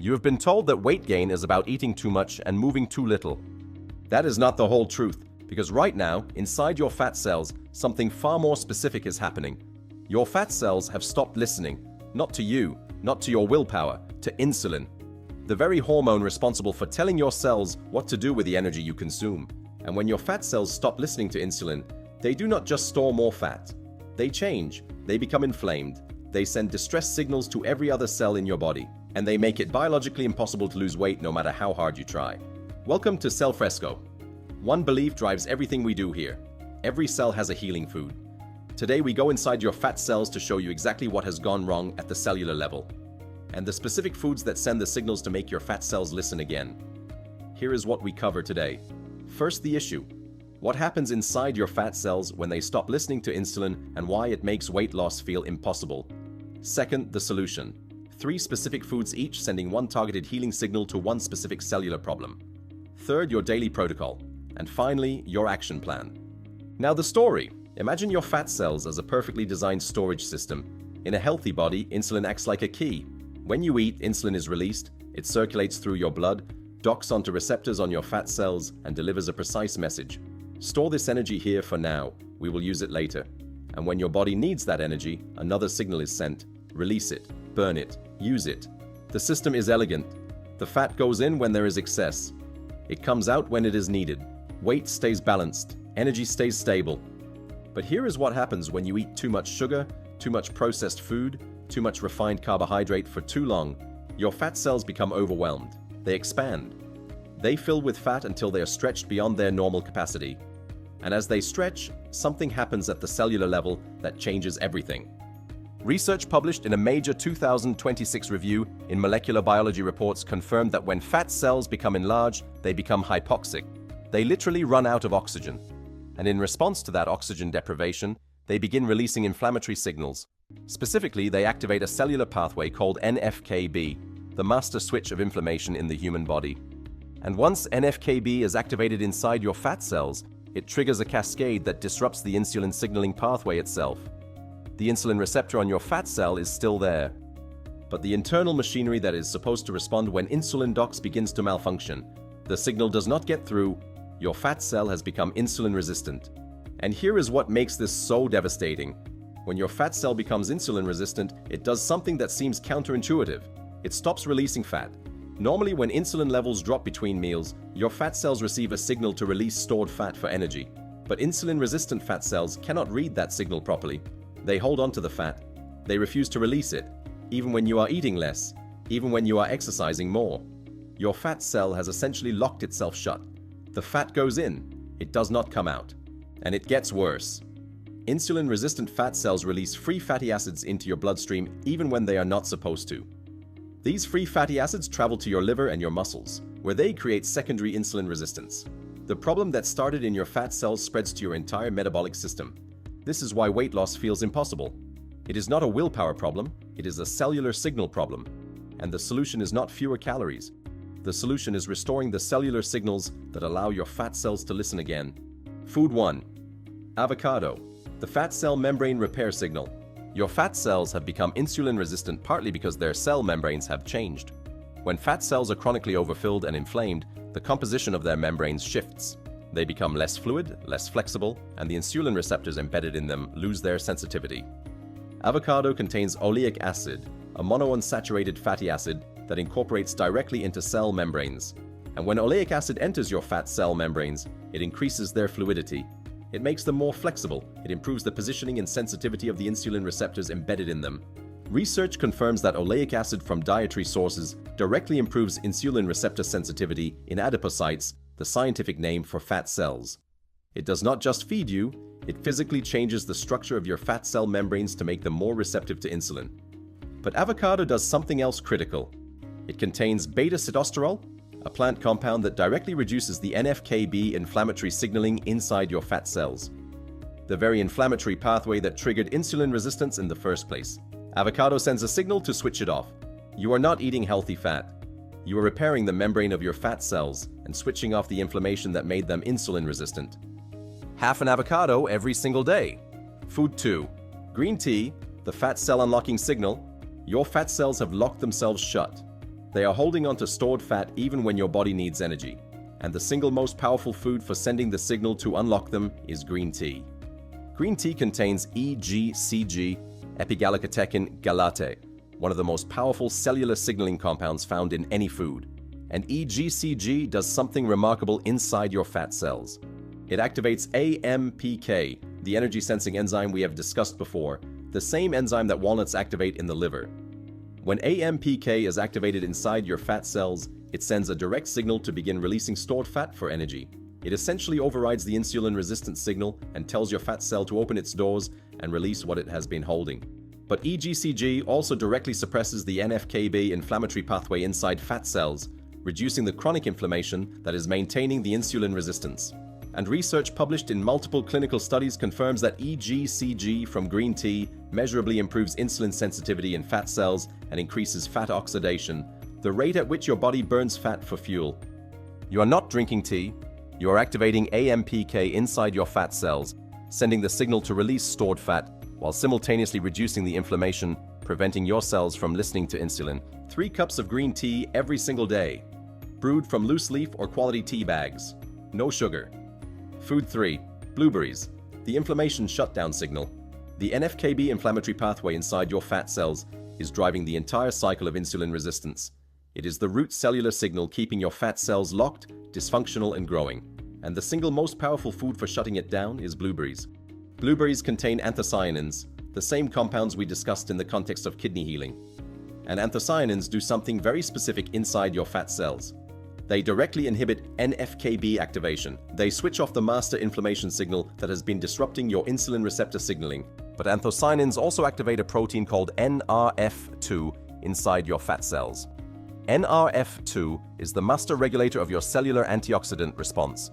You have been told that weight gain is about eating too much and moving too little. That is not the whole truth, because right now, inside your fat cells, something far more specific is happening. Your fat cells have stopped listening, not to you, not to your willpower, to insulin, the very hormone responsible for telling your cells what to do with the energy you consume. And when your fat cells stop listening to insulin, they do not just store more fat. They change, they become inflamed, they send distress signals to every other cell in your body, and they make it biologically impossible to lose weight no matter how hard you try. Welcome to Cellfresco. One belief drives everything we do here. Every cell has a healing food. Today we go inside your fat cells to show you exactly what has gone wrong at the cellular level, and the specific foods that send the signals to make your fat cells listen again. Here is what we cover today. First, the issue. What happens inside your fat cells when they stop listening to insulin and why it makes weight loss feel impossible. Second, the solution. 3 specific foods each sending one targeted healing signal to one specific cellular problem. Third, your daily protocol. And finally, your action plan. Now the story. Imagine your fat cells as a perfectly designed storage system. In a healthy body, insulin acts like a key. When you eat, insulin is released, it circulates through your blood, docks onto receptors on your fat cells, and delivers a precise message. Store this energy here for now, we will use it later. And when your body needs that energy, another signal is sent. Release it, burn it, use it. The system is elegant. The fat goes in when there is excess. It comes out when it is needed. Weight stays balanced, energy stays stable. But here is what happens when you eat too much sugar, too much processed food, too much refined carbohydrate for too long. Your fat cells become overwhelmed. They expand. They fill with fat until they are stretched beyond their normal capacity. And as they stretch, something happens at the cellular level that changes everything. Research published in a major 2026 review in Molecular Biology Reports confirmed that when fat cells become enlarged, they become hypoxic. They literally run out of oxygen. And in response to that oxygen deprivation, they begin releasing inflammatory signals. Specifically, they activate a cellular pathway called NFKB, the master switch of inflammation in the human body. And once NFKB is activated inside your fat cells, it triggers a cascade that disrupts the insulin signaling pathway itself. The insulin receptor on your fat cell is still there, but the internal machinery that is supposed to respond when insulin docks begins to malfunction. The signal does not get through. Your fat cell has become insulin resistant. And here is what makes this so devastating. When your fat cell becomes insulin resistant, it does something that seems counterintuitive. It stops releasing fat. Normally, when insulin levels drop between meals, your fat cells receive a signal to release stored fat for energy. But insulin-resistant fat cells cannot read that signal properly. They hold on to the fat. They refuse to release it, even when you are eating less, even when you are exercising more. Your fat cell has essentially locked itself shut. The fat goes in, it does not come out. And it gets worse. Insulin-resistant fat cells release free fatty acids into your bloodstream even when they are not supposed to. These free fatty acids travel to your liver and your muscles, where they create secondary insulin resistance. The problem that started in your fat cells spreads to your entire metabolic system. This is why weight loss feels impossible. It is not a willpower problem, it is a cellular signal problem. And the solution is not fewer calories. The solution is restoring the cellular signals that allow your fat cells to listen again. Food 1. Avocado, the fat cell membrane repair signal. Your fat cells have become insulin resistant partly because their cell membranes have changed. When fat cells are chronically overfilled and inflamed, the composition of their membranes shifts. They become less fluid, less flexible, and the insulin receptors embedded in them lose their sensitivity. Avocado contains oleic acid, a monounsaturated fatty acid that incorporates directly into cell membranes. And when oleic acid enters your fat cell membranes, it increases their fluidity. It makes them more flexible. It improves the positioning and sensitivity of the insulin receptors embedded in them. Research confirms that oleic acid from dietary sources directly improves insulin receptor sensitivity in adipocytes, the scientific name for fat cells. It does not just feed you, it physically changes the structure of your fat cell membranes to make them more receptive to insulin. But avocado does something else critical. It contains beta-sitosterol, a plant compound that directly reduces the NFKB inflammatory signaling inside your fat cells. The very inflammatory pathway that triggered insulin resistance in the first place. Avocado sends a signal to switch it off. You are not eating healthy fat. You are repairing the membrane of your fat cells and switching off the inflammation that made them insulin resistant. Half an avocado every single day. Food 2. Green tea, the fat cell unlocking signal. Your fat cells have locked themselves shut. They are holding on to stored fat even when your body needs energy. And the single most powerful food for sending the signal to unlock them is green tea. Green tea contains EGCG, epigallocatechin galate, one of the most powerful cellular signaling compounds found in any food. And EGCG does something remarkable inside your fat cells. It activates AMPK, the energy-sensing enzyme we have discussed before, the same enzyme that walnuts activate in the liver. When AMPK is activated inside your fat cells, it sends a direct signal to begin releasing stored fat for energy. It essentially overrides the insulin-resistant signal and tells your fat cell to open its doors and release what it has been holding. But EGCG also directly suppresses the NF-κB inflammatory pathway inside fat cells, reducing the chronic inflammation that is maintaining the insulin resistance. And research published in multiple clinical studies confirms that EGCG from green tea measurably improves insulin sensitivity in fat cells and increases fat oxidation, the rate at which your body burns fat for fuel. You are not drinking tea, you are activating AMPK inside your fat cells, sending the signal to release stored fat, while simultaneously reducing the inflammation, preventing your cells from listening to insulin. 3 cups of green tea every single day. Brewed from loose leaf or quality tea bags. No sugar. Food 3. Blueberries. The inflammation shutdown signal. The NF-κB inflammatory pathway inside your fat cells is driving the entire cycle of insulin resistance. It is the root cellular signal keeping your fat cells locked, dysfunctional, and growing. And the single most powerful food for shutting it down is blueberries. Blueberries contain anthocyanins, the same compounds we discussed in the context of kidney healing. And anthocyanins do something very specific inside your fat cells. They directly inhibit NF-κB activation. They switch off the master inflammation signal that has been disrupting your insulin receptor signaling. But anthocyanins also activate a protein called NRF2 inside your fat cells. NRF2 is the master regulator of your cellular antioxidant response.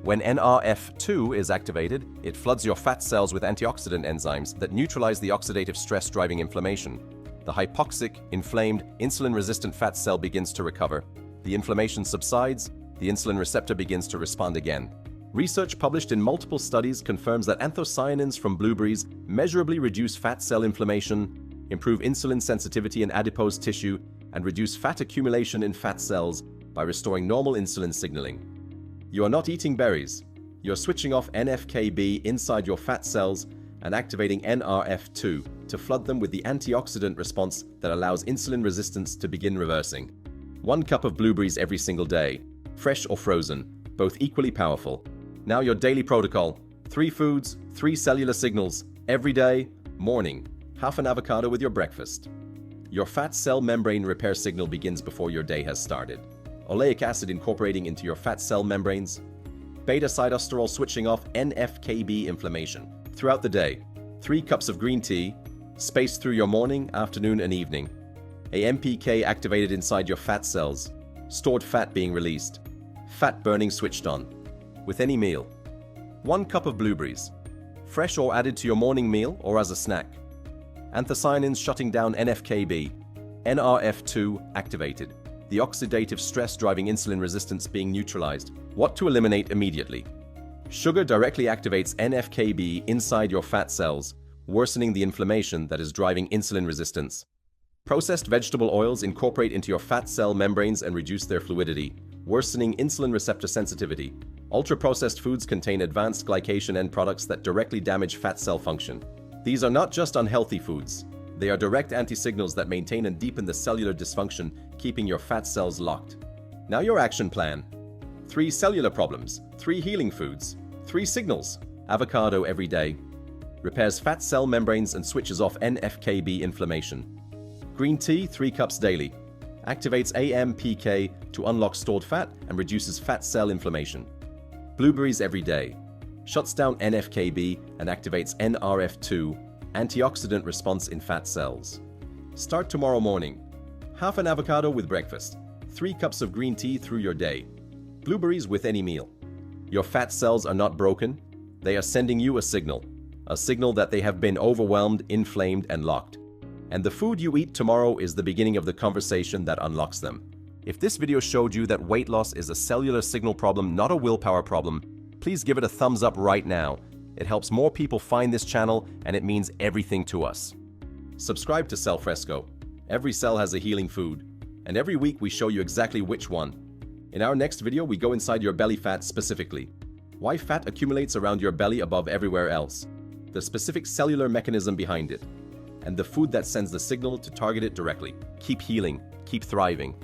When NRF2 is activated, it floods your fat cells with antioxidant enzymes that neutralize the oxidative stress driving inflammation. The hypoxic, inflamed, insulin-resistant fat cell begins to recover. The inflammation subsides, the insulin receptor begins to respond again. Research published in multiple studies confirms that anthocyanins from blueberries measurably reduce fat cell inflammation, improve insulin sensitivity in adipose tissue, and reduce fat accumulation in fat cells by restoring normal insulin signaling. You are not eating berries. You are switching off NF-κB inside your fat cells and activating NRF2 to flood them with the antioxidant response that allows insulin resistance to begin reversing. 1 cup of blueberries every single day, fresh or frozen, both equally powerful. Now your daily protocol: 3 foods, 3 cellular signals, every day, morning, half an avocado with your breakfast. Your fat cell membrane repair signal begins before your day has started. Oleic acid incorporating into your fat cell membranes. Beta-sitosterol switching off NF-κB inflammation. Throughout the day, 3 cups of green tea, spaced through your morning, afternoon, and evening. AMPK activated inside your fat cells. Stored fat being released. Fat burning switched on. With any meal. 1 cup of blueberries. Fresh or added to your morning meal or as a snack. Anthocyanins shutting down NF-κB. NRF2 activated. The oxidative stress driving insulin resistance being neutralized. What to eliminate immediately? Sugar directly activates NF-κB inside your fat cells, worsening the inflammation that is driving insulin resistance. Processed vegetable oils incorporate into your fat cell membranes and reduce their fluidity, worsening insulin receptor sensitivity. Ultra-processed foods contain advanced glycation end products that directly damage fat cell function. These are not just unhealthy foods. They are direct anti-signals that maintain and deepen the cellular dysfunction, keeping your fat cells locked. Now your action plan. 3 cellular problems, 3 healing foods, 3 signals. Avocado every day. Repairs fat cell membranes and switches off NF-κB inflammation. Green tea 3 cups daily. Activates AMPK to unlock stored fat and reduces fat cell inflammation. Blueberries every day. Shuts down NF-κB and activates NRF2, antioxidant response in fat cells. Start tomorrow morning. Half an avocado with breakfast. 3 cups of green tea through your day. Blueberries with any meal. Your fat cells are not broken. They are sending you a signal that they have been overwhelmed, inflamed, and locked. And the food you eat tomorrow is the beginning of the conversation that unlocks them. If this video showed you that weight loss is a cellular signal problem, not a willpower problem, please give it a thumbs up right now. It helps more people find this channel, and it means everything to us. Subscribe to Cellfresco. Every cell has a healing food. And every week we show you exactly which one. In our next video, we go inside your belly fat specifically. Why fat accumulates around your belly above everywhere else. The specific cellular mechanism behind it. And the food that sends the signal to target it directly. Keep healing. Keep thriving.